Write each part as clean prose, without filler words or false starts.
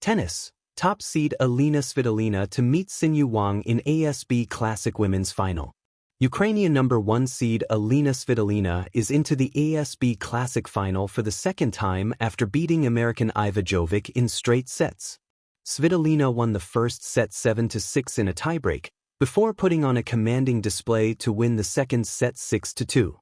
Tennis. Top seed Elina Svitolina to meet Xinyu Wang in ASB Classic Women's Final. Ukrainian number 1 seed Elina Svitolina is into the ASB Classic Final for the second time after beating American Iva Jovic in straight sets. Svitolina won the first set 7-6 in a tiebreak, before putting on a commanding display to win the second set 6-2.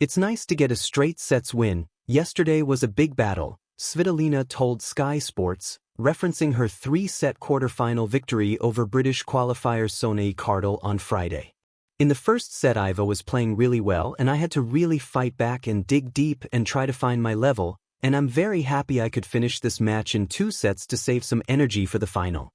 "It's nice to get a straight sets win. Yesterday was a big battle," Svitolina told Sky Sports, referencing her 3-set quarterfinal victory over British qualifier Sonae Cardle on Friday. "In the first set Iva was playing really well and I had to really fight back and dig deep and try to find my level, and I'm very happy I could finish this match in 2 sets to save some energy for the final."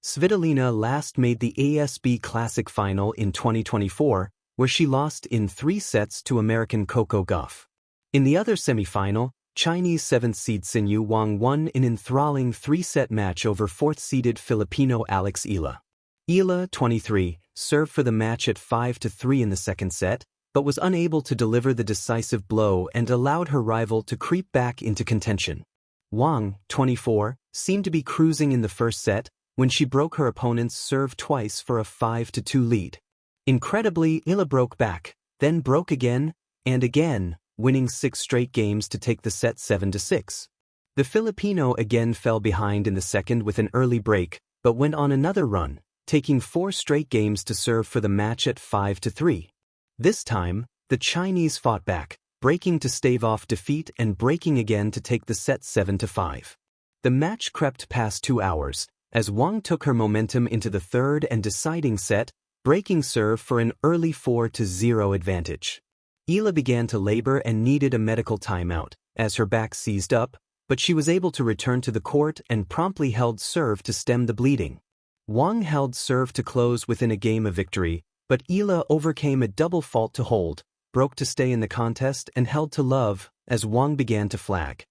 Svitolina last made the ASB Classic Final in 2024, where she lost in 3 sets to American Coco Gauff. In the other semi-final, Chinese 7th seed Xinyu Wang won an enthralling 3-set match over 4th-seeded Filipino Alex Ila. Ila, 23, served for the match at 5-3 in the second set, but was unable to deliver the decisive blow and allowed her rival to creep back into contention. Wang, 24, seemed to be cruising in the first set when she broke her opponent's serve twice for a 5-2 lead. Incredibly, Ila broke back, then broke again and again, winning 6 straight games to take the set 7-6. The Filipino again fell behind in the second with an early break, but went on another run, taking 4 straight games to serve for the match at 5-3. This time, the Chinese fought back, breaking to stave off defeat and breaking again to take the set 7-5. The match crept past 2 hours, as Wang took her momentum into the third and deciding set, breaking serve for an early 4-0 advantage. Ila began to labor and needed a medical timeout, as her back seized up, but she was able to return to the court and promptly held serve to stem the bleeding. Wang held serve to close within a game of victory, but Ila overcame a double fault to hold, broke to stay in the contest and held to love, as Wang began to flag.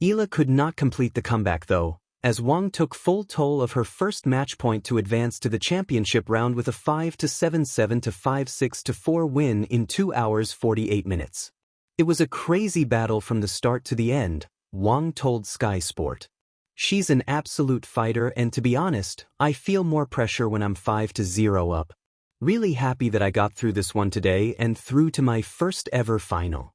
Ila could not complete the comeback though, as Wang took full toll of her first match point to advance to the championship round with a 5-7, 7-5, 6-4 win in 2 hours 48 minutes. "It was a crazy battle from the start to the end," Wang told Sky Sport. "She's an absolute fighter and to be honest, I feel more pressure when I'm 5-0 up. Really happy that I got through this one today and through to my first ever final."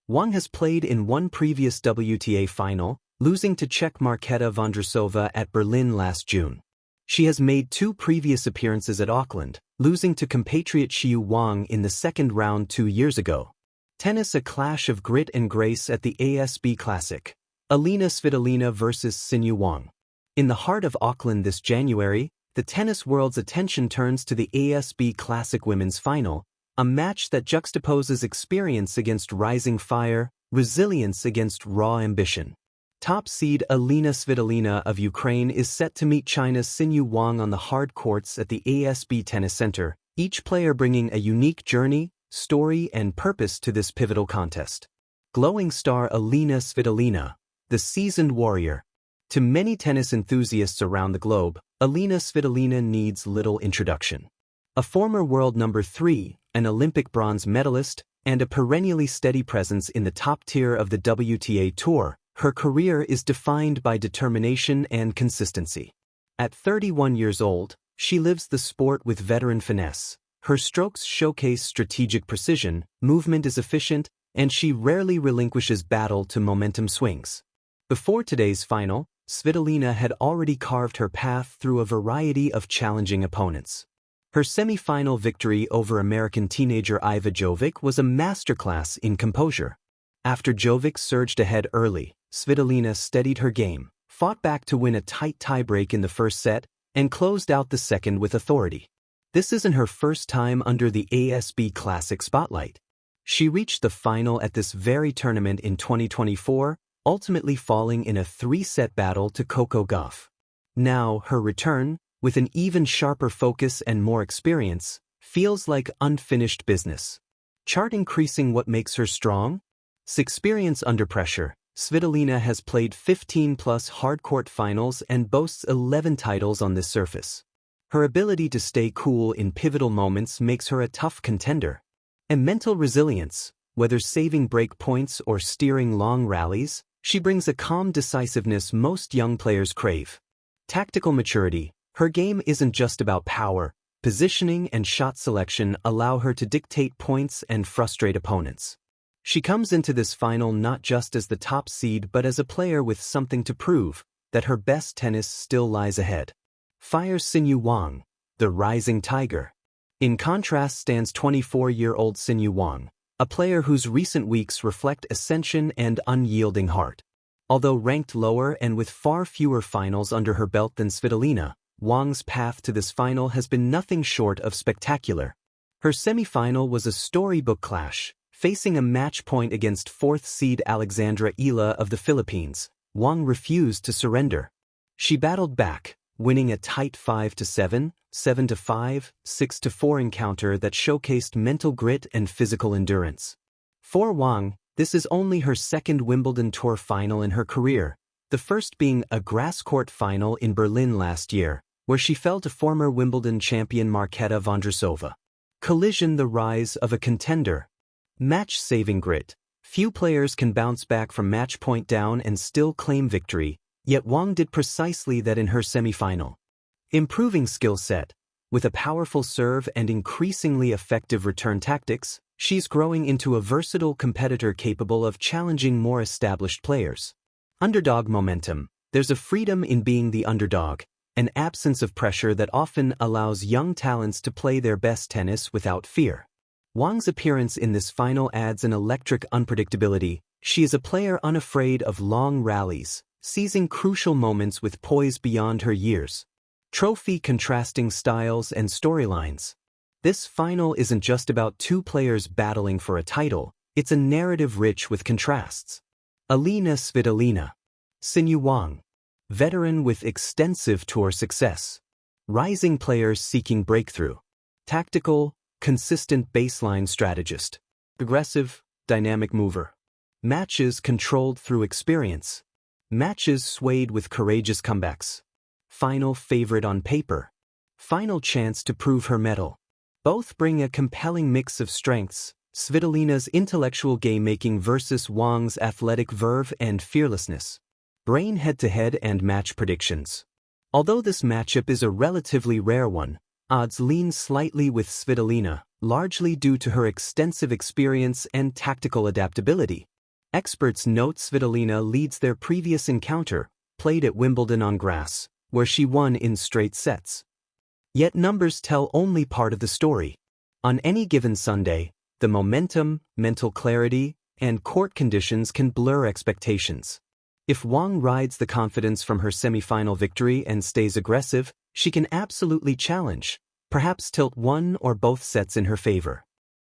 Wang has played in one previous WTA final, losing to Czech Markéta Vondrousova at Berlin last June. She has made 2 previous appearances at Auckland, losing to compatriot Xinyu Wang in the second round 2 years ago. Tennis: a clash of grit and grace at the ASB Classic. Elina Svitolina vs. Xinyu Wang. In the heart of Auckland this January, the tennis world's attention turns to the ASB Classic Women's Final, a match that juxtaposes experience against rising fire, resilience against raw ambition. Top seed Elina Svitolina of Ukraine is set to meet China's Xinyu Wang on the hard courts at the ASB Tennis Center, each player bringing a unique journey, story and purpose to this pivotal contest. Glowing star Elina Svitolina, the seasoned warrior. To many tennis enthusiasts around the globe, Elina Svitolina needs little introduction. A former world number 3, an Olympic bronze medalist, and a perennially steady presence in the top tier of the WTA Tour, her career is defined by determination and consistency. At 31 years old, she lives the sport with veteran finesse. Her strokes showcase strategic precision, movement is efficient, and she rarely relinquishes battle to momentum swings. Before today's final, Svitolina had already carved her path through a variety of challenging opponents. Her semi-final victory over American teenager Iva Jovic was a masterclass in composure. After Jovic surged ahead early, Svitolina steadied her game, fought back to win a tight tiebreak in the first set, and closed out the second with authority. This isn't her first time under the ASB Classic spotlight. She reached the final at this very tournament in 2024, ultimately falling in a 3-set battle to Coco Gauff. Now, her return, with an even sharper focus and more experience, feels like unfinished business. Chart increasing what makes her strong? Experience under pressure. Svitolina has played 15+ hardcourt finals and boasts 11 titles on this surface. Her ability to stay cool in pivotal moments makes her a tough contender. And mental resilience, whether saving break points or steering long rallies, she brings a calm decisiveness most young players crave. Tactical maturity. Her game isn't just about power. Positioning and shot selection allow her to dictate points and frustrate opponents. She comes into this final not just as the top seed but as a player with something to prove, that her best tennis still lies ahead. Fires Xinyu Wang, the rising tiger. In contrast stands 24-year-old Xinyu Wang, a player whose recent weeks reflect ascension and unyielding heart. Although ranked lower and with far fewer finals under her belt than Svitolina, Wang's path to this final has been nothing short of spectacular. Her semi-final was a storybook clash. Facing a match point against 4th seed Alexandra Ila of the Philippines, Wang refused to surrender. She battled back, winning a tight 5-7, 7-5, 6-4 encounter that showcased mental grit and physical endurance. For Wang, this is only her second Wimbledon Tour final in her career, the first being a grass court final in Berlin last year, where she fell to former Wimbledon champion Marketa Vondrousova. Collision: the rise of a contender. Match-saving grit. Few players can bounce back from match point down and still claim victory, yet Wang did precisely that in her semi-final. Improving skill set. With a powerful serve and increasingly effective return tactics, she's growing into a versatile competitor capable of challenging more established players. Underdog momentum. There's a freedom in being the underdog, an absence of pressure that often allows young talents to play their best tennis without fear. Wang's appearance in this final adds an electric unpredictability. She is a player unafraid of long rallies, seizing crucial moments with poise beyond her years. Trophy: contrasting styles and storylines. This final isn't just about two players battling for a title, it's a narrative rich with contrasts. Elina Svitolina. Xinyu Wang. Veteran with extensive tour success. Rising players seeking breakthrough. Tactical, consistent baseline strategist. Aggressive, dynamic mover. Matches controlled through experience. Matches swayed with courageous comebacks. Final favorite on paper. Final chance to prove her mettle. Both bring a compelling mix of strengths, Svitolina's intellectual game-making versus Wang's athletic verve and fearlessness. Brain head-to-head and match predictions. Although this matchup is a relatively rare one, odds lean slightly with Svitolina, largely due to her extensive experience and tactical adaptability. Experts note Svitolina leads their previous encounter, played at Wimbledon on grass, where she won in straight sets. Yet numbers tell only part of the story. On any given Sunday, the momentum, mental clarity, and court conditions can blur expectations. If Wang rides the confidence from her semi-final victory and stays aggressive, she can absolutely challenge, perhaps tilt one or both sets in her favor.